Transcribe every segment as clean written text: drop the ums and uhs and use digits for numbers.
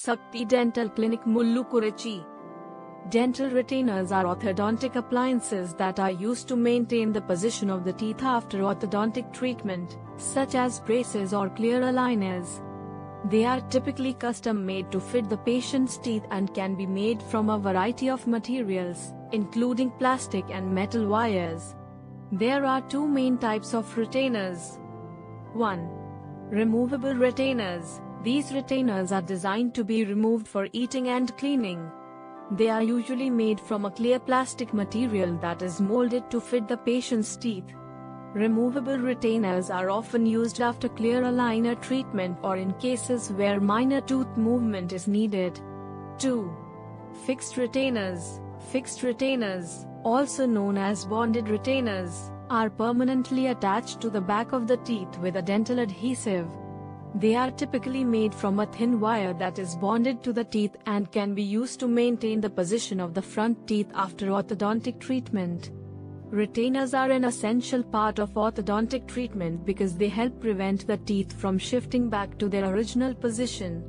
Sakthi Dental Clinic, Mullukurichi. Dental retainers are orthodontic appliances that are used to maintain the position of the teeth after orthodontic treatment, such as braces or clear aligners. They are typically custom-made to fit the patient's teeth and can be made from a variety of materials, including plastic and metal wires. There are two main types of retainers. 1. Removable retainers. These retainers are designed to be removed for eating and cleaning. They are usually made from a clear plastic material that is molded to fit the patient's teeth. Removable retainers are often used after clear aligner treatment or in cases where minor tooth movement is needed. 2. Fixed retainers. Fixed retainers, also known as bonded retainers, are permanently attached to the back of the teeth with a dental adhesive. They are typically made from a thin wire that is bonded to the teeth and can be used to maintain the position of the front teeth after orthodontic treatment. Retainers are an essential part of orthodontic treatment because they help prevent the teeth from shifting back to their original position.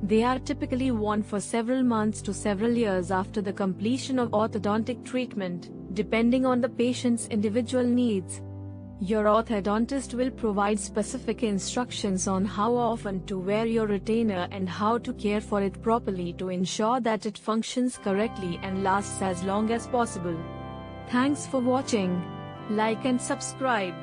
They are typically worn for several months to several years after the completion of orthodontic treatment, depending on the patient's individual needs. Your orthodontist will provide specific instructions on how often to wear your retainer and how to care for it properly to ensure that it functions correctly and lasts as long as possible. Thanks for watching. Like and subscribe.